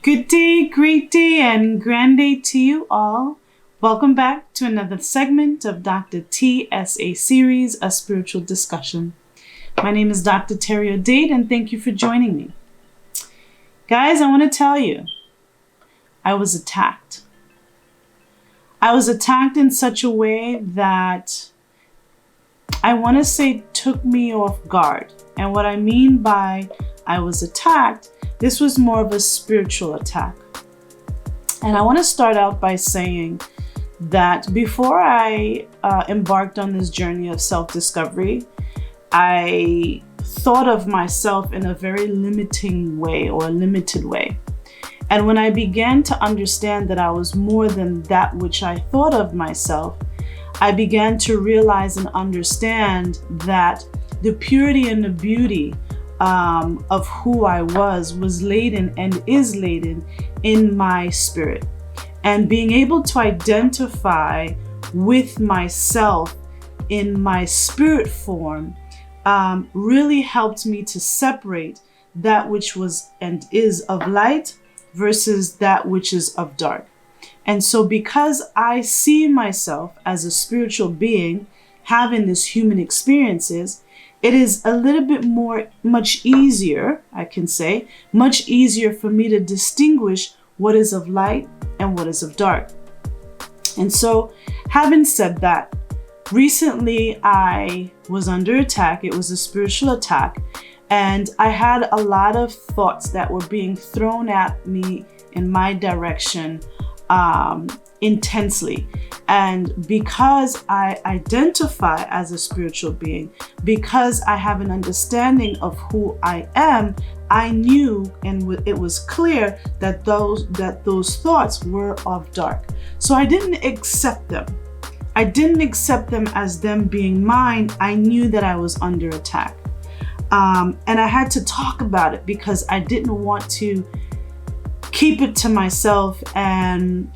Good day, great day, and grand day to you all. Welcome back to another segment of Dr. TSA Series, a spiritual discussion. My name is Dr. Terry O'Date, and thank you for joining me. Guys, I want to tell you, I was attacked. I was attacked in such a way that I want to say took me off guard. And what I mean by I was attacked, this was more of a spiritual attack. And I want to start out by saying that before I embarked on this journey of self-discovery, I thought of myself in a very limiting way or a limited way. And when I began to understand that I was more than that which I thought of myself, I began to realize and understand that the purity and the beauty of who I was laden and is laden in my spirit. And being able to identify with myself in my spirit form really helped me to separate that which was and is of light versus that which is of dark. And so because I see myself as a spiritual being having these human experiences, it is a little bit much easier, I can say, much easier for me to distinguish what is of light and what is of dark. And so, having said that, recently I was under attack. It was a spiritual attack. And I had a lot of thoughts that were being thrown at me in my direction intensely. And because I identify as a spiritual being, because I have an understanding of who I am, I knew and it was clear that those thoughts were of dark. So I didn't accept them. I didn't accept them as them being mine. I knew that I was under attack. And I had to talk about it because I didn't want to keep it to myself and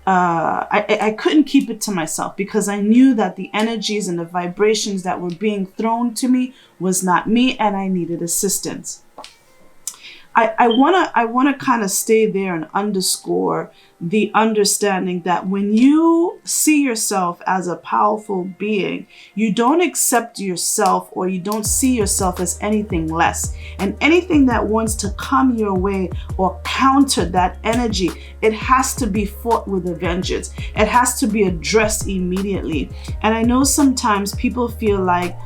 I couldn't keep it to myself because I knew that the energies and the vibrations that were being thrown to me was not me, and I needed assistance. I want to kind of stay there and underscore the understanding that when you see yourself as a powerful being, you don't accept yourself or you don't see yourself as anything less. And anything that wants to come your way or counter that energy, it has to be fought with a vengeance. It has to be addressed immediately. And I know sometimes people feel like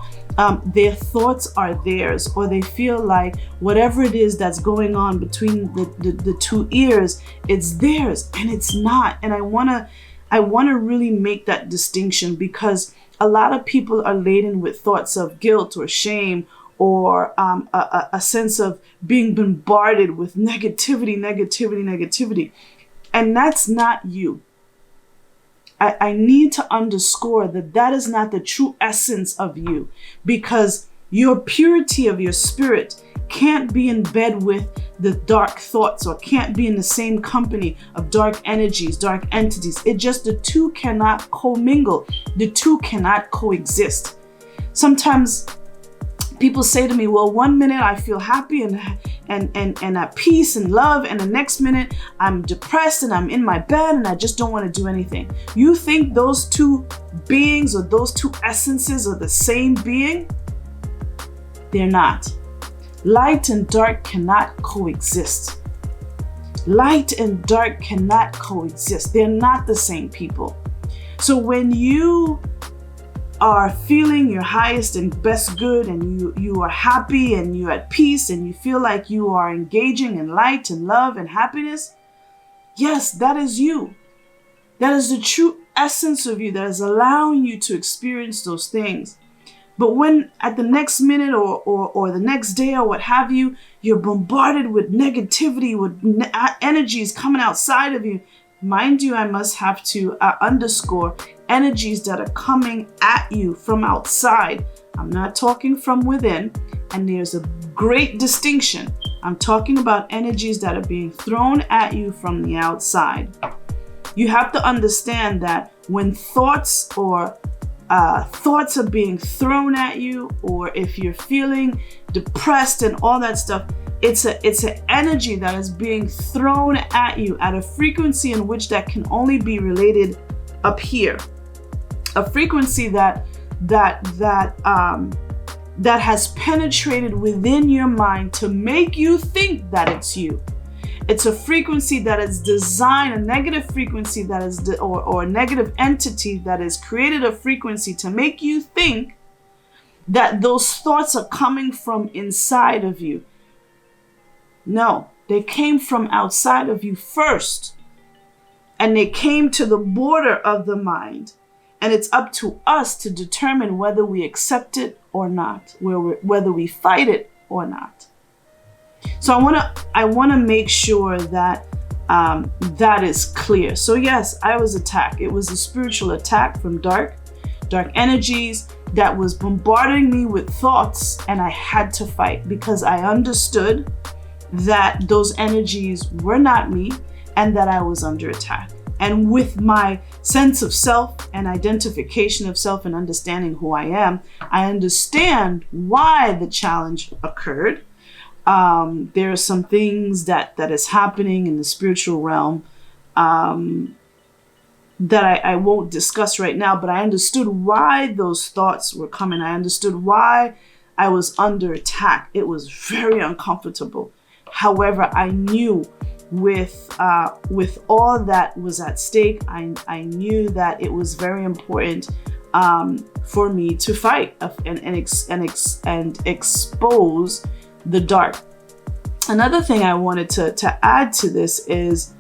their thoughts are theirs, or they feel like whatever it is that's going on between the two ears, it's theirs, and it's not. And I wanna really make that distinction because a lot of people are laden with thoughts of guilt or shame or a sense of being bombarded with negativity, and that's not you. I need to underscore that is not the true essence of you, because your purity of your spirit can't be in bed with the dark thoughts or can't be in the same company of dark energies, dark entities. The two cannot commingle. The two cannot coexist. Sometimes people say to me, well, one minute I feel happy and at peace and love, and the next minute I'm depressed and I'm in my bed and I just don't want to do anything. You think those two beings or those two essences are the same being? They're not. Light and dark cannot coexist. Light and dark cannot coexist. They're not the same people. So when you are feeling your highest and best good and you are happy and you're at peace and you feel like you are engaging in light and love and happiness, yes, that is you. That is the true essence of you that is allowing you to experience those things. But when at the next minute or the next day or what have you, you're bombarded with negativity, with energies coming outside of you, mind you, I must have to underscore energies that are coming at you from outside. I'm not talking from within, and there's a great distinction. I'm talking about energies that are being thrown at you from the outside. You have to understand that when thoughts are being thrown at you, or if you're feeling depressed and all that stuff, It's an energy that is being thrown at you at a frequency in which that can only be related up here. A frequency that has penetrated within your mind to make you think that it's you. It's a frequency that is designed, a negative frequency that is, or a negative entity that has created a frequency to make you think that those thoughts are coming from inside of you. No, they came from outside of you first. And they came to the border of the mind. And it's up to us to determine whether we accept it or not, whether we fight it or not. So I want to make sure that that is clear. So yes, I was attacked. It was a spiritual attack from dark energies that was bombarding me with thoughts, and I had to fight because I understood that those energies were not me and that I was under attack. And with my sense of self and identification of self and understanding who I am, I understand why the challenge occurred. There are some things that is happening in the spiritual realm that I won't discuss right now, but I understood why those thoughts were coming. I understood why I was under attack. It was very uncomfortable. However, I knew with all that was at stake, I knew that it was very important for me to fight and expose the dark. Another thing I wanted to add to this is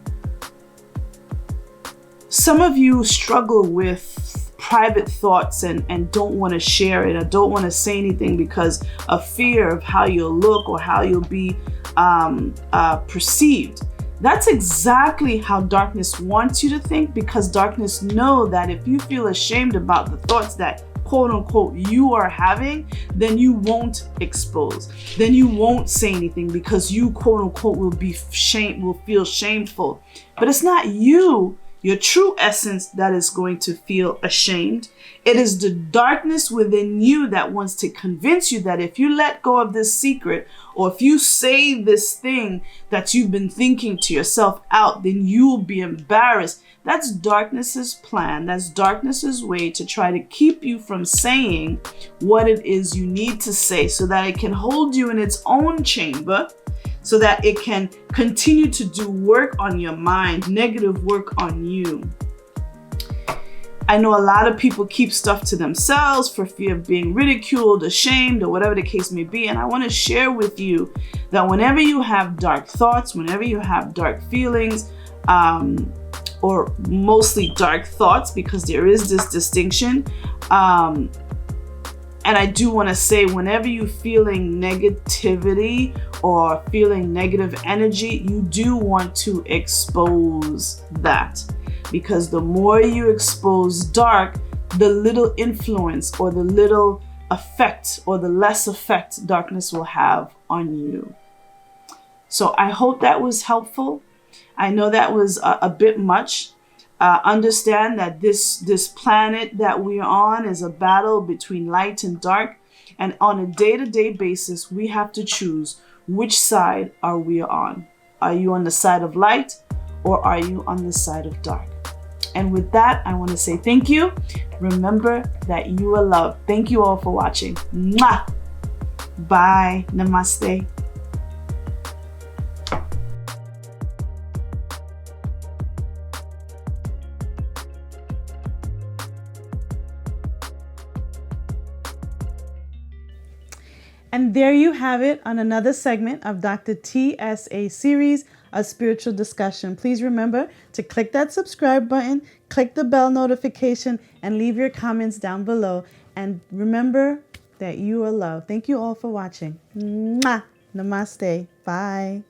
some of you struggle with private thoughts and don't want to share it or don't want to say anything because of fear of how you'll look or how you'll be perceived. That's exactly how darkness wants you to think, because darkness know that if you feel ashamed about the thoughts that quote unquote you are having, then you won't expose. Then you won't say anything because you quote unquote will feel shameful. But it's not you, your true essence, that is going to feel ashamed. It is the darkness within you that wants to convince you that if you let go of this secret, or if you say this thing that you've been thinking to yourself out, then you'll be embarrassed. That's darkness's plan. That's darkness's way to try to keep you from saying what it is you need to say so that it can hold you in its own chamber, so that it can continue to do work on your mind, negative work on you. I know a lot of people keep stuff to themselves for fear of being ridiculed, ashamed, or whatever the case may be. And I want to share with you that whenever you have dark thoughts, whenever you have dark feelings, or mostly dark thoughts, because there is this distinction, and I do want to say, whenever you're feeling negativity or feeling negative energy, you do want to expose that. Because the more you expose dark, the little influence or the little effect or the less effect darkness will have on you. So I hope that was helpful. I know that was a bit much. Understand that this planet that we're on is a battle between light and dark. And on a day-to-day basis, we have to choose which side are we on. Are you on the side of light or are you on the side of dark? And with that, I want to say thank you. Remember that you are loved. Thank you all for watching. Mwah! Bye. Namaste. And there you have it on another segment of Dr. TSA Series, a spiritual discussion. Please remember to click that subscribe button, click the bell notification, and leave your comments down below. And remember that you are loved. Thank you all for watching. Mwah! Namaste. Bye.